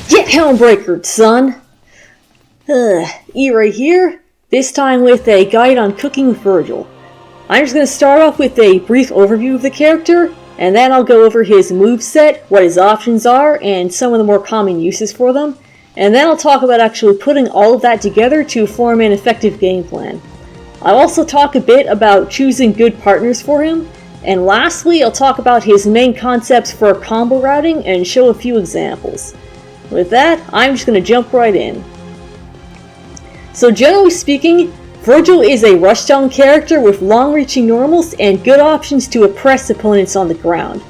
Get Helmbreakered, son! E right here, this time with a guide on cooking with Vergil. I'm just going to start off with a brief overview of the character, and then I'll go over his moveset, what his options are, and some of the more common uses for them, and then I'll talk about actually putting all of that together to form an effective game plan. I'll also talk a bit about choosing good partners for him, and lastly I'll talk about his main concepts for combo routing and show a few examples. With that, I'm just going to jump right in. So generally speaking, Vergil is a rushdown character with long-reaching normals and good options to oppress opponents on the ground.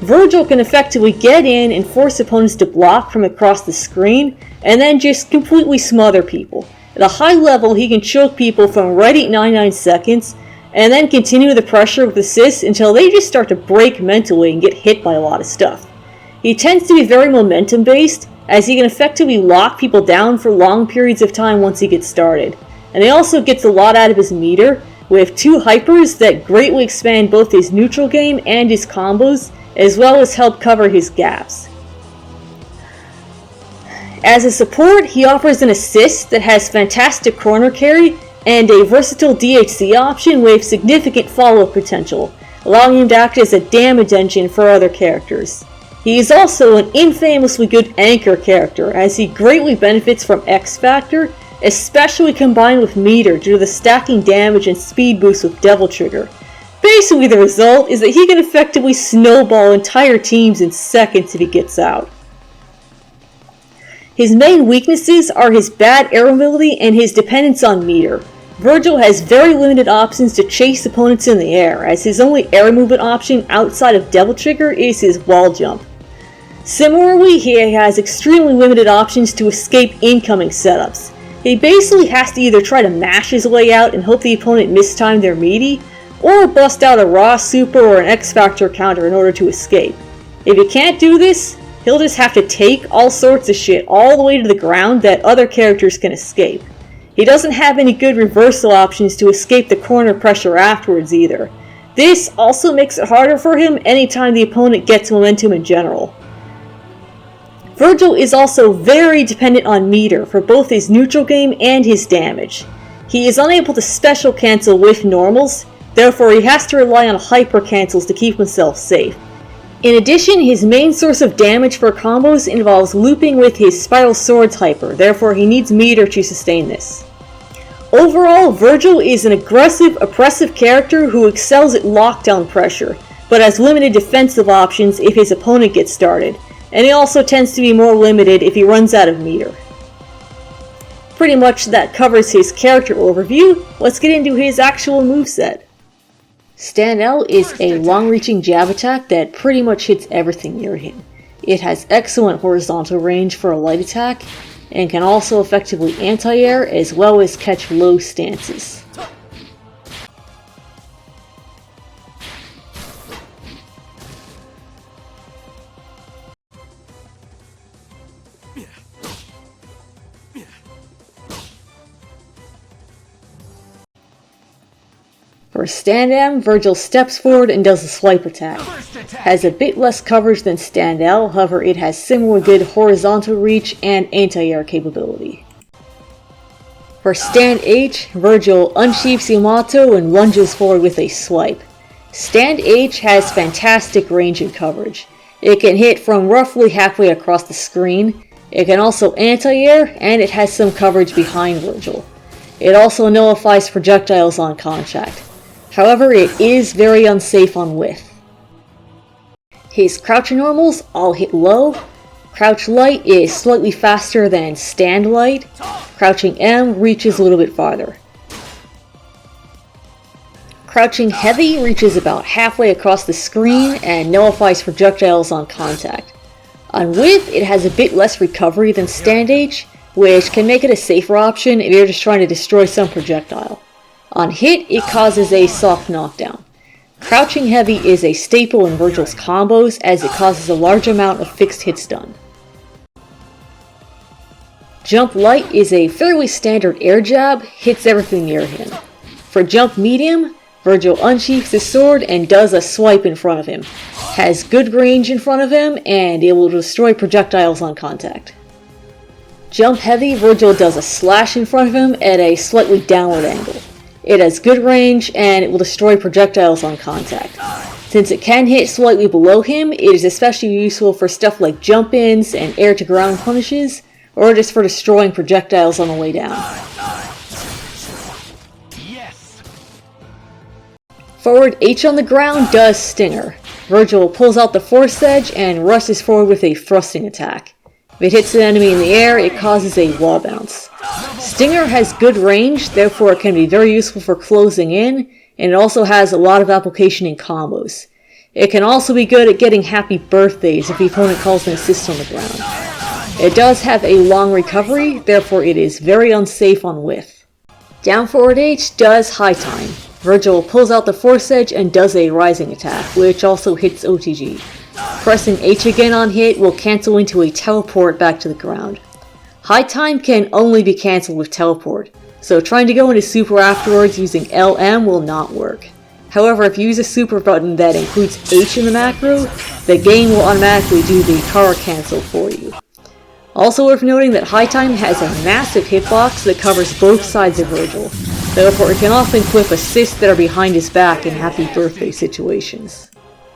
Vergil can effectively get in and force opponents to block from across the screen, and then just completely smother people. At a high level, he can choke people from right at 99 seconds, and then continue the pressure with assists until they just start to break mentally and get hit by a lot of stuff. He tends to be very momentum-based, as he can effectively lock people down for long periods of time once he gets started. And he also gets a lot out of his meter, with 2 hypers that greatly expand both his neutral game and his combos, as well as help cover his gaps. As a support, he offers an assist that has fantastic corner carry and a versatile DHC option with significant follow-up potential, allowing him to act as a damage engine for other characters. He is also an infamously good anchor character, as he greatly benefits from X Factor, especially combined with meter due to the stacking damage and speed boost with Devil Trigger. Basically the result is that he can effectively snowball entire teams in seconds if he gets out. His main weaknesses are his bad air mobility and his dependence on meter. Vergil has very limited options to chase opponents in the air, as his only air movement option outside of Devil Trigger is his wall jump. Similarly, he has extremely limited options to escape incoming setups. He basically has to either try to mash his way out and hope the opponent mistimed their meaty, or bust out a raw super or an X Factor counter in order to escape. If he can't do this, he'll just have to take all sorts of shit all the way to the ground that other characters can escape. He doesn't have any good reversal options to escape the corner pressure afterwards either. This also makes it harder for him anytime the opponent gets momentum in general. Vergil is also very dependent on meter for both his neutral game and his damage. He is unable to special cancel with normals, therefore he has to rely on hyper cancels to keep himself safe. In addition, his main source of damage for combos involves looping with his Spiral Swords hyper, therefore he needs meter to sustain this. Overall, Vergil is an aggressive, oppressive character who excels at lockdown pressure, but has limited defensive options if his opponent gets started, and he also tends to be more limited if he runs out of meter. Pretty much that covers his character overview. Let's get into his actual moveset. Stand Out is a long-reaching jab attack that pretty much hits everything near him. It has excellent horizontal range for a light attack, and can also effectively anti-air as well as catch low stances. For Stand Am, Vergil steps forward and does a swipe attack. Has a bit less coverage than Stand L, however it has similar good horizontal reach and anti-air capability. For Stand H, Vergil unsheaths Yamato and lunges forward with a swipe. Stand H has fantastic range and coverage. It can hit from roughly halfway across the screen. It can also anti-air, and it has some coverage behind Vergil. It also nullifies projectiles on contact. However, it is very unsafe on whiff. His crouch normals all hit low. Crouch light is slightly faster than stand light. Crouching M reaches a little bit farther. Crouching heavy reaches about halfway across the screen and nullifies projectiles on contact. On whiff, it has a bit less recovery than stand H, which can make it a safer option if you're just trying to destroy some projectile. On hit, it causes a soft knockdown. Crouching heavy is a staple in Vergil's combos as it causes a large amount of fixed hit stun. Jump light is a fairly standard air jab, hits everything near him. For jump medium, Vergil unsheaths his sword and does a swipe in front of him. Has good range in front of him, and it will destroy projectiles on contact. Jump heavy, Vergil does a slash in front of him at a slightly downward angle. It has good range, and it will destroy projectiles on contact. Since it can hit slightly below him, it is especially useful for stuff like jump-ins and air-to-ground punishes, or just for destroying projectiles on the way down. Forward H on the ground does Stinger. Vergil pulls out the Force Edge and rushes forward with a thrusting attack. If it hits an enemy in the air, it causes a wall bounce. Stinger has good range, therefore it can be very useful for closing in, and it also has a lot of application in combos. It can also be good at getting happy birthdays if the opponent calls an assist on the ground. It does have a long recovery, therefore it is very unsafe on whiff. Down forward H does high time. Vergil pulls out the Force Edge and does a rising attack, which also hits OTG. Pressing H again on hit will cancel into a teleport back to the ground. High time can only be cancelled with teleport, so trying to go into super afterwards using LM will not work. However, if you use a super button that includes H in the macro, the game will automatically do the car cancel for you. Also worth noting that High Time has a massive hitbox that covers both sides of Vergil, therefore it can often clip assists that are behind his back in happy birthday situations.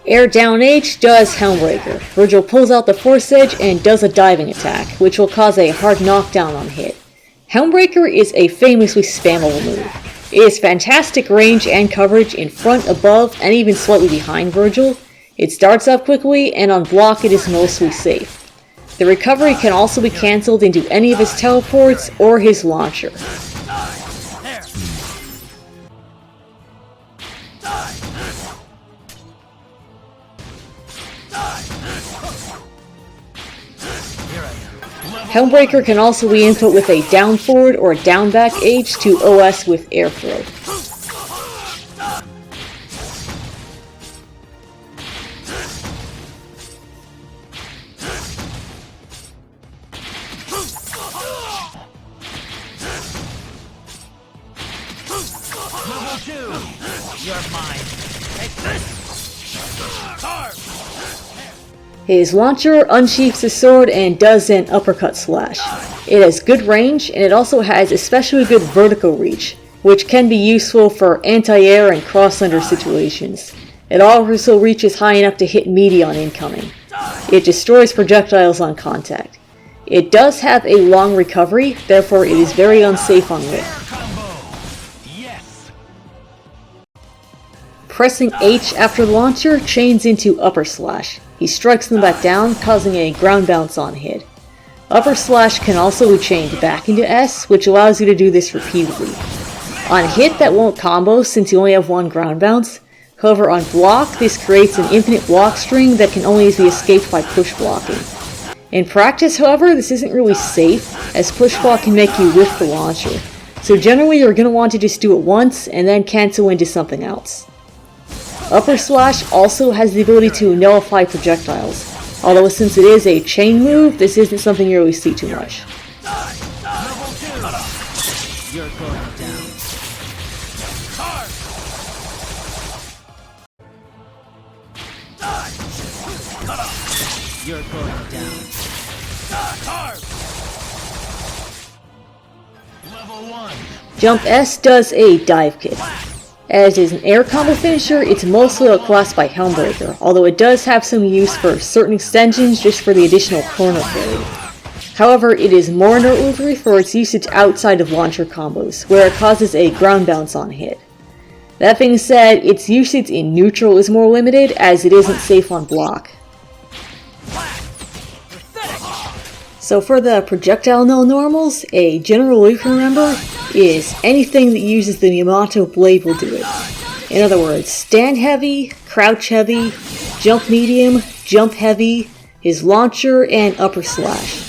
Air down H does Helmbreaker. Vergil pulls out the Force Edge and does a diving attack, which will cause a hard knockdown on hit. Helmbreaker is a famously spammable move. It has fantastic range and coverage in front, above, and even slightly behind Vergil. It starts up quickly, and on block it is mostly safe. The recovery can also be cancelled into any of his teleports or his launcher. Helmbreaker can also be input with a down forward or down back H to OS with air throw. His launcher unsheaths his sword and does an uppercut slash. It has good range, and it also has especially good vertical reach, which can be useful for anti-air and cross-under situations. It also reaches high enough to hit meaty on incoming. It destroys projectiles on contact. It does have a long recovery, therefore it is very unsafe on whiff. Pressing H after the launcher chains into upper slash. He strikes them back down, causing a ground bounce on hit. Upper slash can also be chained back into S, which allows you to do this repeatedly. On hit, that won't combo since you only have one ground bounce. However, on block, this creates an infinite block string that can only be escaped by push blocking. In practice, however, this isn't really safe, as push block can make you whiff the launcher. So generally, you're going to want to just do it once and then cancel into something else. Upper slash also has the ability to nullify projectiles, although since it is a chain move, this isn't something you really see too much. You're going down. You're going down. Level 1. Jump S does a dive kick. As is an air combo finisher, it's mostly outclassed by Helmbreaker, although it does have some use for certain extensions just for the additional corner carry. However, it is more noteworthy for its usage outside of launcher combos, where it causes a ground bounce on hit. That being said, its usage in neutral is more limited, as it isn't safe on block. So for the projectile no-normals, a general rule you can remember is anything that uses the Yamato blade will do it. In other words, stand heavy, crouch heavy, jump medium, jump heavy, his launcher, and upper slash.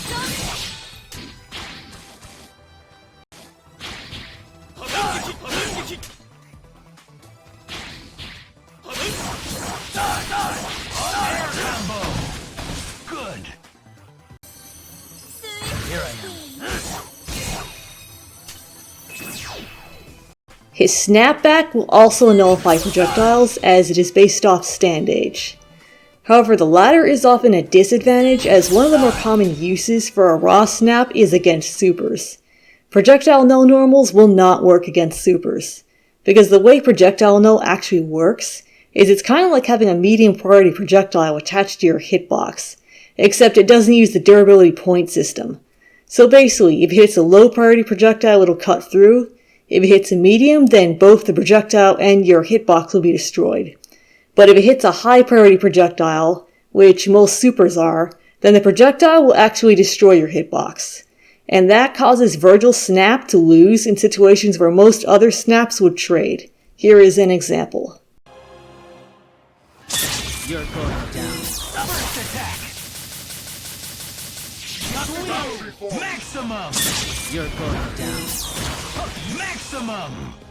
His snapback will also nullify projectiles, as it is based off stand age. However, the latter is often a disadvantage, as one of the more common uses for a raw snap is against supers. Projectile null normals will not work against supers, because the way projectile null actually works is it's kind of like having a medium priority projectile attached to your hitbox, except it doesn't use the durability point system. So basically, if it hits a low priority projectile, it'll cut through. If it hits a medium, then both the projectile and your hitbox will be destroyed. But if it hits a high priority projectile, which most supers are, then the projectile will actually destroy your hitbox. And that causes Vergil's snap to lose in situations where most other snaps would trade. Here is an example. You're going down. First attack! Maximum! You're going down. Maximum!